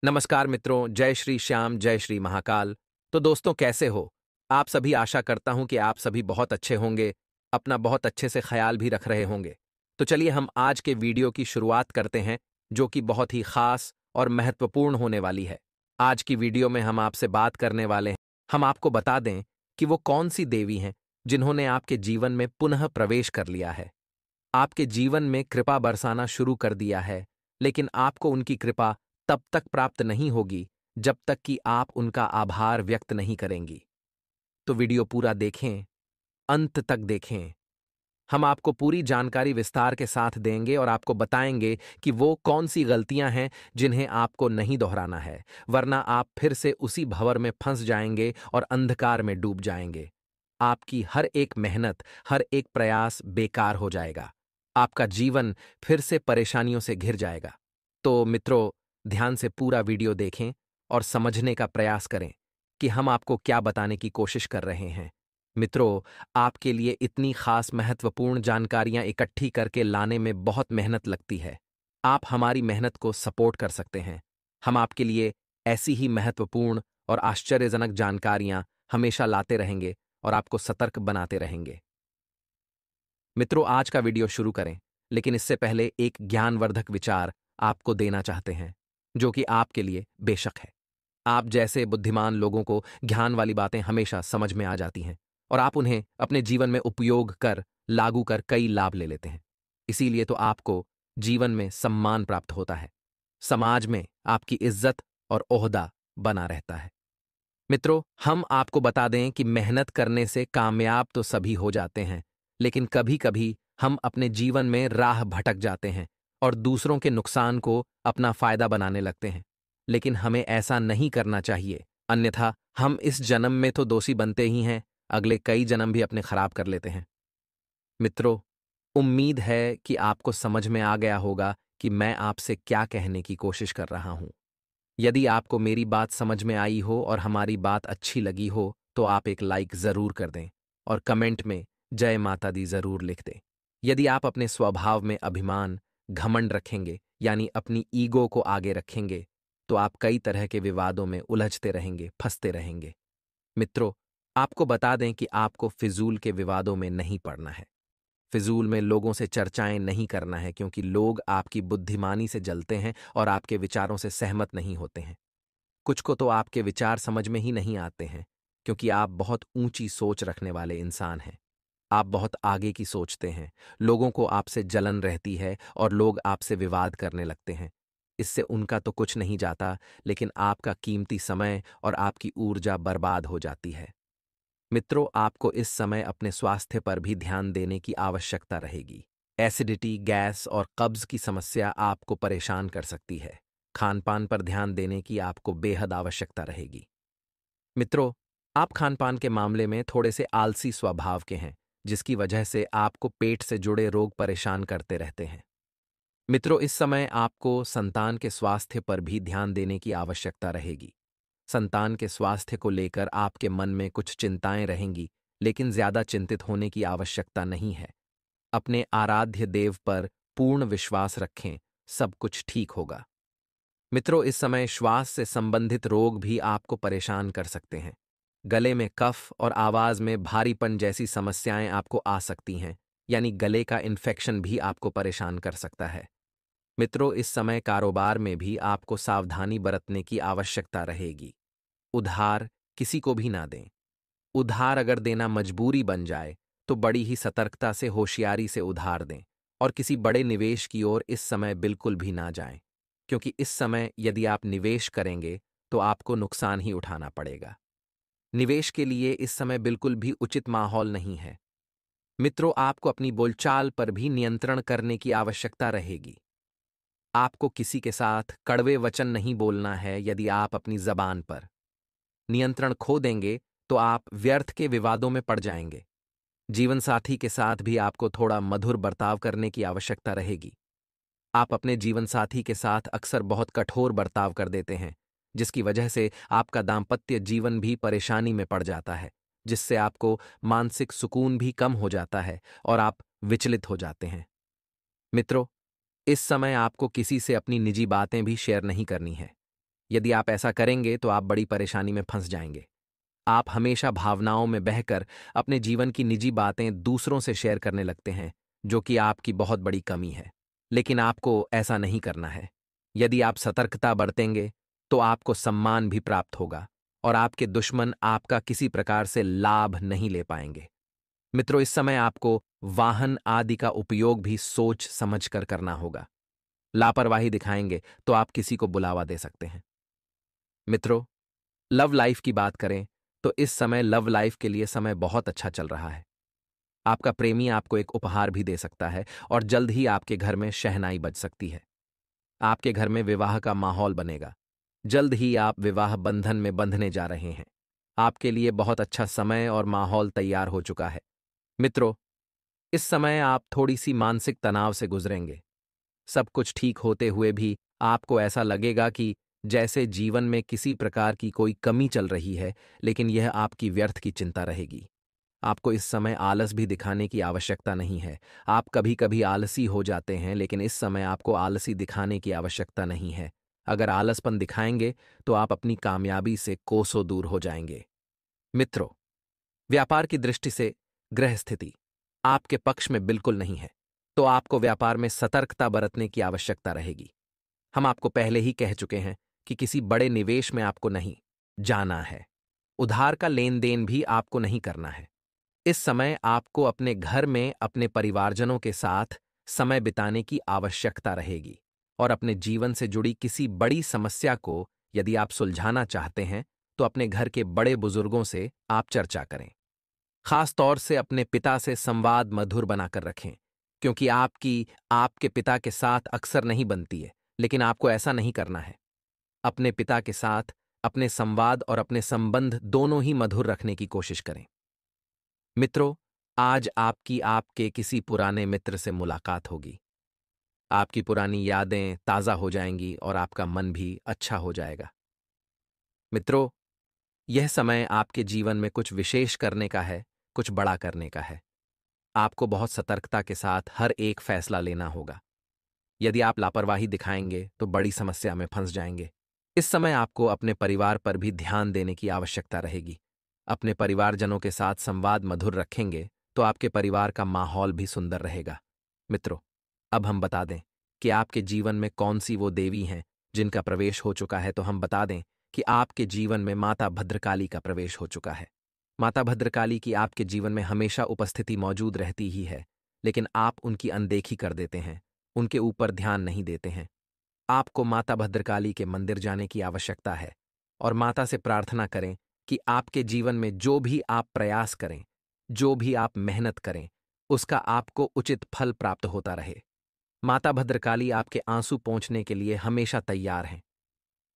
नमस्कार मित्रों, जय श्री श्याम, जय श्री महाकाल। तो दोस्तों, कैसे हो आप सभी? आशा करता हूं कि आप सभी बहुत अच्छे होंगे, अपना बहुत अच्छे से ख्याल भी रख रहे होंगे। तो चलिए हम आज के वीडियो की शुरुआत करते हैं, जो कि बहुत ही खास और महत्वपूर्ण होने वाली है। आज की वीडियो में हम आपसे बात करने वाले हैं। हम आपको बता दें कि वो कौन सी देवी हैं जिन्होंने आपके जीवन में पुनः प्रवेश कर लिया है, आपके जीवन में कृपा बरसाना शुरू कर दिया है। लेकिन आपको उनकी कृपा तब तक प्राप्त नहीं होगी जब तक कि आप उनका आभार व्यक्त नहीं करेंगी। तो वीडियो पूरा देखें, अंत तक देखें। हम आपको पूरी जानकारी विस्तार के साथ देंगे और आपको बताएंगे कि वो कौन सी गलतियां हैं जिन्हें आपको नहीं दोहराना है, वरना आप फिर से उसी भंवर में फंस जाएंगे और अंधकार में डूब जाएंगे। आपकी हर एक मेहनत, हर एक प्रयास बेकार हो जाएगा। आपका जीवन फिर से परेशानियों से घिर जाएगा। तो मित्रों, ध्यान से पूरा वीडियो देखें और समझने का प्रयास करें कि हम आपको क्या बताने की कोशिश कर रहे हैं। मित्रों, आपके लिए इतनी खास महत्वपूर्ण जानकारियां इकट्ठी करके लाने में बहुत मेहनत लगती है। आप हमारी मेहनत को सपोर्ट कर सकते हैं। हम आपके लिए ऐसी ही महत्वपूर्ण और आश्चर्यजनक जानकारियां हमेशा लाते रहेंगे और आपको सतर्क बनाते रहेंगे। मित्रों, आज का वीडियो शुरू करें, लेकिन इससे पहले एक ज्ञानवर्धक विचार आपको देना चाहते हैं, जो कि आपके लिए बेशक है। आप जैसे बुद्धिमान लोगों को ज्ञान वाली बातें हमेशा समझ में आ जाती हैं और आप उन्हें अपने जीवन में उपयोग कर, लागू कर कई लाभ ले लेते हैं। इसीलिए तो आपको जीवन में सम्मान प्राप्त होता है, समाज में आपकी इज्जत और ओहदा बना रहता है। मित्रों, हम आपको बता दें कि मेहनत करने से कामयाब तो सभी हो जाते हैं, लेकिन कभी कभी हम अपने जीवन में राह भटक जाते हैं और दूसरों के नुकसान को अपना फायदा बनाने लगते हैं। लेकिन हमें ऐसा नहीं करना चाहिए, अन्यथा हम इस जन्म में तो दोषी बनते ही हैं, अगले कई जन्म भी अपने खराब कर लेते हैं। मित्रों, उम्मीद है कि आपको समझ में आ गया होगा कि मैं आपसे क्या कहने की कोशिश कर रहा हूं। यदि आपको मेरी बात समझ में आई हो और हमारी बात अच्छी लगी हो, तो आप एक लाइक जरूर कर दें और कमेंट में जय माता दी जरूर लिख दें। यदि आप अपने स्वभाव में अभिमान, घमंड रखेंगे, यानी अपनी ईगो को आगे रखेंगे, तो आप कई तरह के विवादों में उलझते रहेंगे, फंसते रहेंगे। मित्रों, आपको बता दें कि आपको फिजूल के विवादों में नहीं पड़ना है। फिजूल में लोगों से चर्चाएं नहीं करना है, क्योंकि लोग आपकी बुद्धिमानी से जलते हैं और आपके विचारों से सहमत नहीं होते हैं। कुछ को तो आपके विचार समझ में ही नहीं आते हैं, क्योंकि आप बहुत ऊंची सोच रखने वाले इंसान हैं। आप बहुत आगे की सोचते हैं। लोगों को आपसे जलन रहती है और लोग आपसे विवाद करने लगते हैं। इससे उनका तो कुछ नहीं जाता, लेकिन आपका कीमती समय और आपकी ऊर्जा बर्बाद हो जाती है। मित्रों, आपको इस समय अपने स्वास्थ्य पर भी ध्यान देने की आवश्यकता रहेगी। एसिडिटी, गैस और कब्ज की समस्या आपको परेशान कर सकती है। खानपान पर ध्यान देने की आपको बेहद आवश्यकता रहेगी। मित्रों, आप खानपान के मामले में थोड़े से आलसी स्वभाव के हैं, जिसकी वजह से आपको पेट से जुड़े रोग परेशान करते रहते हैं। मित्रों, इस समय आपको संतान के स्वास्थ्य पर भी ध्यान देने की आवश्यकता रहेगी। संतान के स्वास्थ्य को लेकर आपके मन में कुछ चिंताएं रहेंगी, लेकिन ज्यादा चिंतित होने की आवश्यकता नहीं है। अपने आराध्य देव पर पूर्ण विश्वास रखें, सब कुछ ठीक होगा। मित्रों, इस समय श्वास से संबंधित रोग भी आपको परेशान कर सकते हैं। गले में कफ और आवाज में भारीपन जैसी समस्याएं आपको आ सकती हैं, यानी गले का इन्फेक्शन भी आपको परेशान कर सकता है। मित्रों, इस समय कारोबार में भी आपको सावधानी बरतने की आवश्यकता रहेगी। उधार किसी को भी ना दें। उधार अगर देना मजबूरी बन जाए, तो बड़ी ही सतर्कता से, होशियारी से उधार दें और किसी बड़े निवेश की ओर इस समय बिल्कुल भी ना जाएं, क्योंकि इस समय यदि आप निवेश करेंगे तो आपको नुकसान ही उठाना पड़ेगा। निवेश के लिए इस समय बिल्कुल भी उचित माहौल नहीं है। मित्रों, आपको अपनी बोलचाल पर भी नियंत्रण करने की आवश्यकता रहेगी। आपको किसी के साथ कड़वे वचन नहीं बोलना है। यदि आप अपनी जबान पर नियंत्रण खो देंगे, तो आप व्यर्थ के विवादों में पड़ जाएंगे। जीवन साथी के साथ भी आपको थोड़ा मधुर बर्ताव करने की आवश्यकता रहेगी। आप अपने जीवन साथी के साथ अक्सर बहुत कठोर बर्ताव कर देते हैं, जिसकी वजह से आपका दाम्पत्य जीवन भी परेशानी में पड़ जाता है, जिससे आपको मानसिक सुकून भी कम हो जाता है और आप विचलित हो जाते हैं। मित्रों, इस समय आपको किसी से अपनी निजी बातें भी शेयर नहीं करनी है। यदि आप ऐसा करेंगे तो आप बड़ी परेशानी में फंस जाएंगे। आप हमेशा भावनाओं में बहकर अपने जीवन की निजी बातें दूसरों से शेयर करने लगते हैं, जो कि आपकी बहुत बड़ी कमी है। लेकिन आपको ऐसा नहीं करना है। यदि आप सतर्कता बरतेंगे तो आपको सम्मान भी प्राप्त होगा और आपके दुश्मन आपका किसी प्रकार से लाभ नहीं ले पाएंगे। मित्रों, इस समय आपको वाहन आदि का उपयोग भी सोच समझकर करना होगा। लापरवाही दिखाएंगे तो आप किसी को बुलावा दे सकते हैं। मित्रों, लव लाइफ की बात करें तो इस समय लव लाइफ के लिए समय बहुत अच्छा चल रहा है। आपका प्रेमी आपको एक उपहार भी दे सकता है और जल्द ही आपके घर में शहनाई बज सकती है। आपके घर में विवाह का माहौल बनेगा। जल्द ही आप विवाह बंधन में बंधने जा रहे हैं। आपके लिए बहुत अच्छा समय और माहौल तैयार हो चुका है। मित्रों, इस समय आप थोड़ी सी मानसिक तनाव से गुजरेंगे। सब कुछ ठीक होते हुए भी आपको ऐसा लगेगा कि जैसे जीवन में किसी प्रकार की कोई कमी चल रही है, लेकिन यह आपकी व्यर्थ की चिंता रहेगी। आपको इस समय आलस भी दिखाने की आवश्यकता नहीं है। आप कभी कभी आलसी हो जाते हैं, लेकिन इस समय आपको आलसी दिखाने की आवश्यकता नहीं है। अगर आलसपन दिखाएंगे तो आप अपनी कामयाबी से कोसों दूर हो जाएंगे। मित्रों, व्यापार की दृष्टि से ग्रह स्थिति आपके पक्ष में बिल्कुल नहीं है, तो आपको व्यापार में सतर्कता बरतने की आवश्यकता रहेगी। हम आपको पहले ही कह चुके हैं कि किसी बड़े निवेश में आपको नहीं जाना है। उधार का लेन देन भी आपको नहीं करना है। इस समय आपको अपने घर में अपने परिवारजनों के साथ समय बिताने की आवश्यकता रहेगी और अपने जीवन से जुड़ी किसी बड़ी समस्या को यदि आप सुलझाना चाहते हैं तो अपने घर के बड़े बुजुर्गों से आप चर्चा करें। खास तौर से अपने पिता से संवाद मधुर बनाकर रखें, क्योंकि आपकी आपके पिता के साथ अक्सर नहीं बनती है, लेकिन आपको ऐसा नहीं करना है। अपने पिता के साथ अपने संवाद और अपने संबंध दोनों ही मधुर रखने की कोशिश करें। मित्रों, आज आपकी आपके किसी पुराने मित्र से मुलाकात होगी। आपकी पुरानी यादें ताज़ा हो जाएंगी और आपका मन भी अच्छा हो जाएगा। मित्रों, यह समय आपके जीवन में कुछ विशेष करने का है, कुछ बड़ा करने का है। आपको बहुत सतर्कता के साथ हर एक फैसला लेना होगा। यदि आप लापरवाही दिखाएंगे तो बड़ी समस्या में फंस जाएंगे। इस समय आपको अपने परिवार पर भी ध्यान देने की आवश्यकता रहेगी। अपने परिवारजनों के साथ संवाद मधुर रखेंगे तो आपके परिवार का माहौल भी सुंदर रहेगा। मित्रों, अब हम बता दें कि आपके जीवन में कौन सी वो देवी हैं जिनका प्रवेश हो चुका है, तो हम बता दें कि आपके जीवन में माता भद्रकाली का प्रवेश हो चुका है। माता भद्रकाली की आपके जीवन में हमेशा उपस्थिति मौजूद रहती ही है, लेकिन आप उनकी अनदेखी कर देते हैं, उनके ऊपर ध्यान नहीं देते हैं। आपको माता भद्रकाली के मंदिर जाने की आवश्यकता है और माता से प्रार्थना करें कि आपके जीवन में जो भी आप प्रयास करें, जो भी आप मेहनत करें, उसका आपको उचित फल प्राप्त होता रहे। माता भद्रकाली आपके आंसू पोंछने के लिए हमेशा तैयार हैं।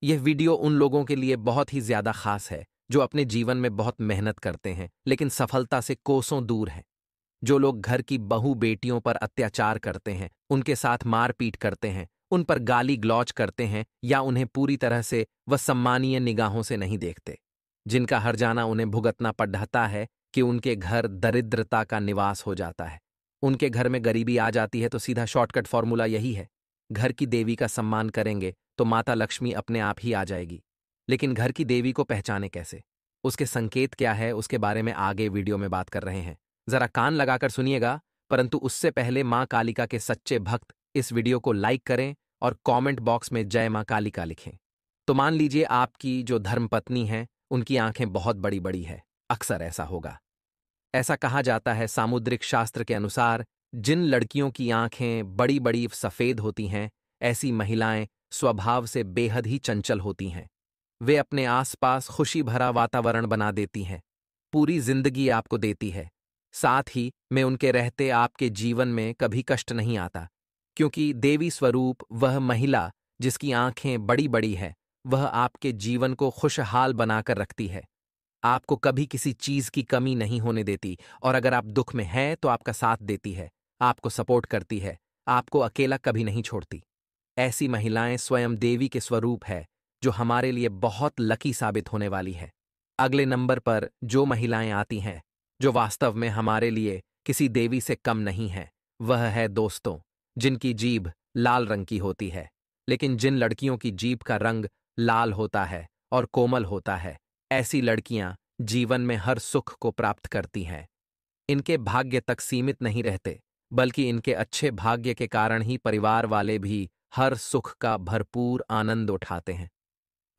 यह वीडियो उन लोगों के लिए बहुत ही ज्यादा खास है जो अपने जीवन में बहुत मेहनत करते हैं लेकिन सफलता से कोसों दूर हैं। जो लोग घर की बहू बेटियों पर अत्याचार करते हैं, उनके साथ मारपीट करते हैं, उन पर गाली ग्लौच करते हैं या उन्हें पूरी तरह से व सम्मानीय निगाहों से नहीं देखते, जिनका हर जाना उन्हें भुगतना पड़ता है कि उनके घर दरिद्रता का निवास हो जाता है। उनके घर में गरीबी आ जाती है तो सीधा शॉर्टकट फॉर्मूला यही है, घर की देवी का सम्मान करेंगे तो माता लक्ष्मी अपने आप ही आ जाएगी। लेकिन घर की देवी को पहचाने कैसे, उसके संकेत क्या है, उसके बारे में आगे वीडियो में बात कर रहे हैं। जरा कान लगाकर सुनिएगा, परंतु उससे पहले मां कालिका के सच्चे भक्त इस वीडियो को लाइक करें और कमेंट बॉक्स में जय मां कालिका लिखें। तो मान लीजिए आपकी जो धर्मपत्नी है उनकी आंखें बहुत बड़ी बड़ी है। अक्सर ऐसा होगा। ऐसा कहा जाता है सामुद्रिक शास्त्र के अनुसार जिन लड़कियों की आंखें बड़ी बड़ी सफेद होती हैं, ऐसी महिलाएं स्वभाव से बेहद ही चंचल होती हैं। वे अपने आसपास खुशी भरा वातावरण बना देती हैं, पूरी जिंदगी आपको देती है। साथ ही में उनके रहते आपके जीवन में कभी कष्ट नहीं आता, क्योंकि देवी स्वरूप वह महिला जिसकी आंखें बड़ी बड़ी है, वह आपके जीवन को खुशहाल बनाकर रखती है। आपको कभी किसी चीज की कमी नहीं होने देती और अगर आप दुख में हैं तो आपका साथ देती है, आपको सपोर्ट करती है, आपको अकेला कभी नहीं छोड़ती। ऐसी महिलाएं स्वयं देवी के स्वरूप है, जो हमारे लिए बहुत लकी साबित होने वाली है। अगले नंबर पर जो महिलाएं आती हैं, जो वास्तव में हमारे लिए किसी देवी से कम नहीं है, वह है दोस्तों, जिनकी जीभ लाल रंग की होती है। लेकिन जिन लड़कियों की जीभ का रंग लाल होता है और कोमल होता है, ऐसी लड़कियां जीवन में हर सुख को प्राप्त करती हैं। इनके भाग्य तक सीमित नहीं रहते, बल्कि इनके अच्छे भाग्य के कारण ही परिवार वाले भी हर सुख का भरपूर आनंद उठाते हैं।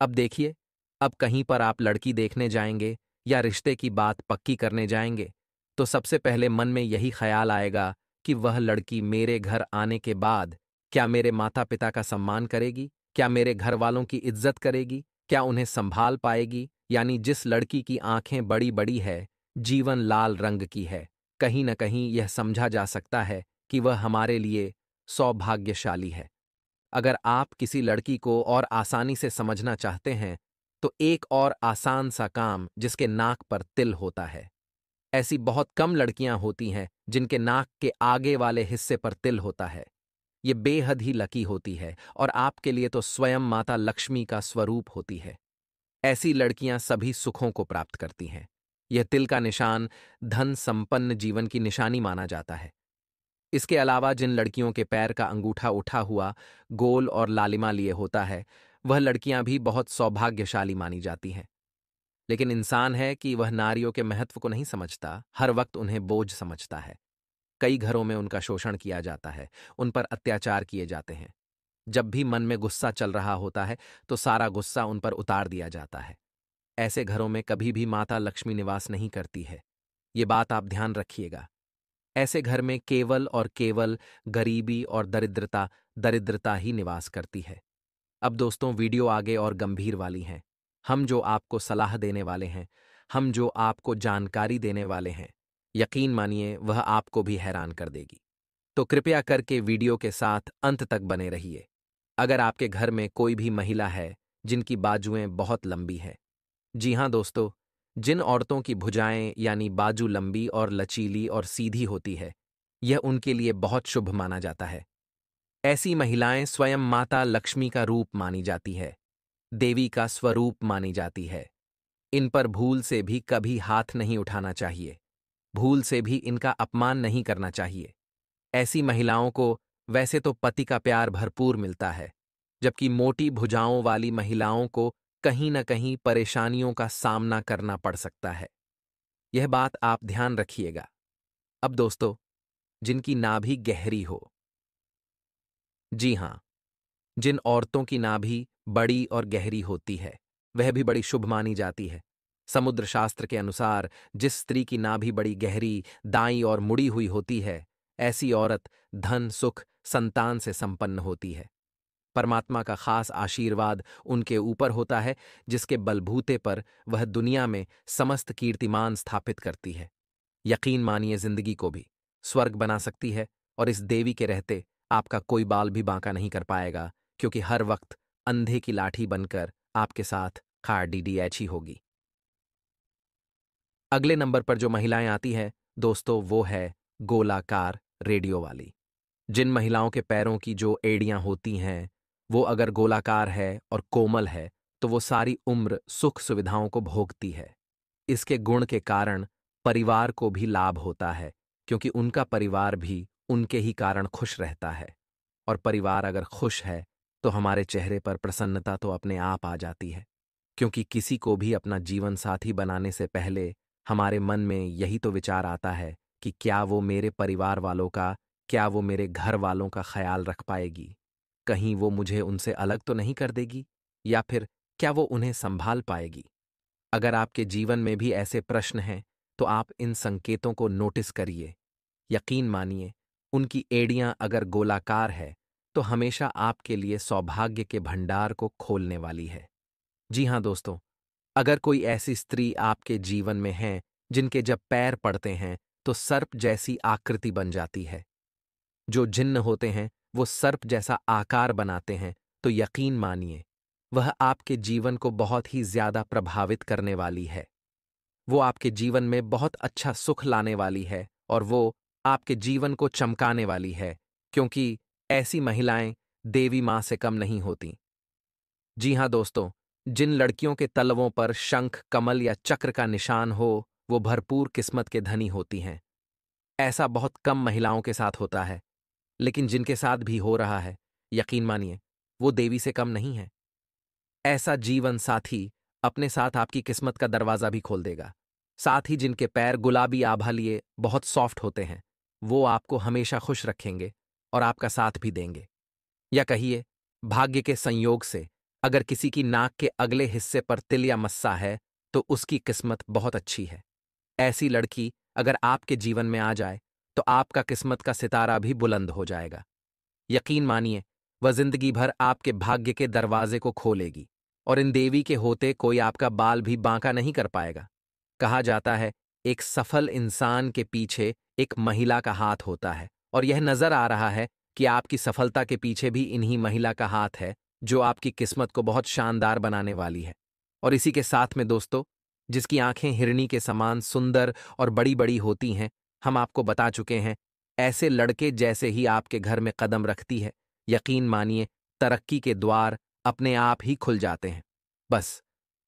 अब देखिए, अब कहीं पर आप लड़की देखने जाएंगे या रिश्ते की बात पक्की करने जाएंगे, तो सबसे पहले मन में यही ख्याल आएगा कि वह लड़की मेरे घर आने के बाद क्या मेरे माता पिता का सम्मान करेगी, क्या मेरे घर वालों की इज्जत करेगी, क्या उन्हें संभाल पाएगी। यानी जिस लड़की की आंखें बड़ी बड़ी है, जीवन लाल रंग की है, कहीं न कहीं यह समझा जा सकता है कि वह हमारे लिए सौभाग्यशाली है। अगर आप किसी लड़की को और आसानी से समझना चाहते हैं, तो एक और आसान सा काम जिसके नाक पर तिल होता है। ऐसी बहुत कम लड़कियां होती हैं जिनके नाक के आगे वाले हिस्से पर तिल होता है। ये बेहद ही लकी होती है और आपके लिए तो स्वयं माता लक्ष्मी का स्वरूप होती है। ऐसी लड़कियां सभी सुखों को प्राप्त करती हैं। यह तिल का निशान धन संपन्न जीवन की निशानी माना जाता है। इसके अलावा जिन लड़कियों के पैर का अंगूठा उठा हुआ गोल और लालिमा लिए होता है, वह लड़कियां भी बहुत सौभाग्यशाली मानी जाती हैं। लेकिन इंसान है कि वह नारियों के महत्व को नहीं समझता, हर वक्त उन्हें बोझ समझता है। कई घरों में उनका शोषण किया जाता है, उन पर अत्याचार किए जाते हैं। जब भी मन में गुस्सा चल रहा होता है, तो सारा गुस्सा उन पर उतार दिया जाता है। ऐसे घरों में कभी भी माता लक्ष्मी निवास नहीं करती है। ये बात आप ध्यान रखिएगा। ऐसे घर में केवल और केवल गरीबी और दरिद्रता दरिद्रता ही निवास करती है। अब दोस्तों, वीडियो आगे और गंभीर वाली हैं। हम जो आपको सलाह देने वाले हैं, हम जो आपको जानकारी देने वाले हैं, यकीन मानिए वह आपको भी हैरान कर देगी। तो कृपया करके वीडियो के साथ अंत तक बने रहिए। अगर आपके घर में कोई भी महिला है जिनकी बाजुएं बहुत लंबी हैं, जी हाँ दोस्तों, जिन औरतों की भुजाएं यानी बाजू लंबी और लचीली और सीधी होती है, यह उनके लिए बहुत शुभ माना जाता है। ऐसी महिलाएं स्वयं माता लक्ष्मी का रूप मानी जाती है, देवी का स्वरूप मानी जाती है। इन पर भूल से भी कभी हाथ नहीं उठाना चाहिए, भूल से भी इनका अपमान नहीं करना चाहिए। ऐसी महिलाओं को वैसे तो पति का प्यार भरपूर मिलता है, जबकि मोटी भुजाओं वाली महिलाओं को कहीं न कहीं परेशानियों का सामना करना पड़ सकता है। यह बात आप ध्यान रखिएगा। अब दोस्तों, जिनकी नाभि गहरी हो, जी हाँ, जिन औरतों की नाभि बड़ी और गहरी होती है, वह भी बड़ी शुभ मानी जाती है। समुद्र शास्त्र के अनुसार जिस स्त्री की नाभि बड़ी गहरी, दाईं और मुड़ी हुई होती है, ऐसी औरत धन, सुख, संतान से संपन्न होती है। परमात्मा का खास आशीर्वाद उनके ऊपर होता है, जिसके बलबूते पर वह दुनिया में समस्त कीर्तिमान स्थापित करती है। यकीन मानिए जिंदगी को भी स्वर्ग बना सकती है, और इस देवी के रहते आपका कोई बाल भी बांका नहीं कर पाएगा, क्योंकि हर वक्त अंधे की लाठी बनकर आपके साथ खाड़ीडीएच ही होगी। अगले नंबर पर जो महिलाएं आती हैं दोस्तों, वो है गोलाकार रेडियो वाली। जिन महिलाओं के पैरों की जो एड़ियां होती हैं, वो अगर गोलाकार है और कोमल है, तो वो सारी उम्र सुख सुविधाओं को भोगती है। इसके गुण के कारण परिवार को भी लाभ होता है, क्योंकि उनका परिवार भी उनके ही कारण खुश रहता है। और परिवार अगर खुश है, तो हमारे चेहरे पर प्रसन्नता तो अपने आप आ जाती है, क्योंकि किसी को भी अपना जीवन साथी बनाने से पहले हमारे मन में यही तो विचार आता है कि क्या वो मेरे परिवार वालों का, क्या वो मेरे घर वालों का ख्याल रख पाएगी, कहीं वो मुझे उनसे अलग तो नहीं कर देगी, या फिर क्या वो उन्हें संभाल पाएगी। अगर आपके जीवन में भी ऐसे प्रश्न हैं, तो आप इन संकेतों को नोटिस करिए। यकीन मानिए, उनकी एड़ियां अगर गोलाकार है, तो हमेशा आपके लिए सौभाग्य के भंडार को खोलने वाली है। जी हाँ दोस्तों, अगर कोई ऐसी स्त्री आपके जीवन में है जिनके जब पैर पड़ते हैं तो सर्प जैसी आकृति बन जाती है, जो जिन्न होते हैं वो सर्प जैसा आकार बनाते हैं, तो यकीन मानिए वह आपके जीवन को बहुत ही ज्यादा प्रभावित करने वाली है। वो आपके जीवन में बहुत अच्छा सुख लाने वाली है, और वो आपके जीवन को चमकाने वाली है, क्योंकि ऐसी महिलाएं देवी मां से कम नहीं होती। जी हाँ दोस्तों, जिन लड़कियों के तलवों पर शंख, कमल या चक्र का निशान हो, वो भरपूर किस्मत के धनी होती हैं। ऐसा बहुत कम महिलाओं के साथ होता है, लेकिन जिनके साथ भी हो रहा है, यकीन मानिए वो देवी से कम नहीं है। ऐसा जीवन साथी अपने साथ आपकी किस्मत का दरवाजा भी खोल देगा। साथ ही जिनके पैर गुलाबी आभा लिए बहुत सॉफ्ट होते हैं, वो आपको हमेशा खुश रखेंगे और आपका साथ भी देंगे। या कहिए, भाग्य के संयोग से अगर किसी की नाक के अगले हिस्से पर तिल या मस्सा है, तो उसकी किस्मत बहुत अच्छी है। ऐसी लड़की अगर आपके जीवन में आ जाए, तो आपका किस्मत का सितारा भी बुलंद हो जाएगा। यकीन मानिए, वह जिंदगी भर आपके भाग्य के दरवाजे को खोलेगी और इन देवी के होते कोई आपका बाल भी बांका नहीं कर पाएगा। कहा जाता है, एक सफल इंसान के पीछे एक महिला का हाथ होता है, और यह नजर आ रहा है कि आपकी सफलता के पीछे भी इन्हीं महिला का हाथ है, जो आपकी किस्मत को बहुत शानदार बनाने वाली है। और इसी के साथ में दोस्तों, जिसकी आंखें हिरनी के समान सुंदर और बड़ी बड़ी होती हैं, हम आपको बता चुके हैं, ऐसे लड़के जैसे ही आपके घर में कदम रखती है, यकीन मानिए तरक्की के द्वार अपने आप ही खुल जाते हैं। बस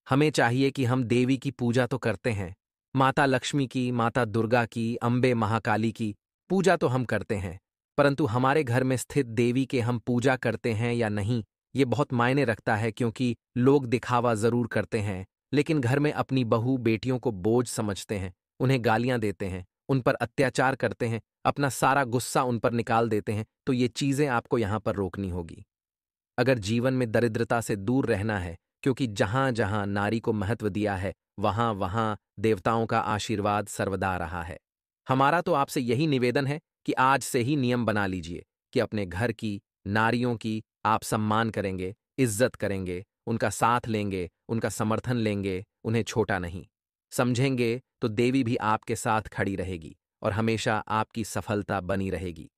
हमें चाहिए कि हम देवी की पूजा तो करते हैं, माता लक्ष्मी की, माता दुर्गा की, अम्बे महाकाली की पूजा तो हम करते हैं, परंतु हमारे घर में स्थित देवी के हम पूजा करते हैं या नहीं, ये बहुत मायने रखता है। क्योंकि लोग दिखावा जरूर करते हैं, लेकिन घर में अपनी बहू बेटियों को बोझ समझते हैं, उन्हें गालियां देते हैं, उन पर अत्याचार करते हैं, अपना सारा गुस्सा उन पर निकाल देते हैं। तो ये चीजें आपको यहां पर रोकनी होगी। अगर जीवन में दरिद्रता से दूर रहना है, क्योंकि जहां जहां नारी को महत्व दिया है, वहां वहां देवताओं का आशीर्वाद सर्वदा रहा है। हमारा तो आपसे यही निवेदन है कि आज से ही नियम बना लीजिए कि अपने घर की नारियों की आप सम्मान करेंगे, इज्जत करेंगे, उनका साथ लेंगे, उनका समर्थन लेंगे, उन्हें छोटा नहीं समझेंगे, तो देवी भी आपके साथ खड़ी रहेगी और हमेशा आपकी सफलता बनी रहेगी।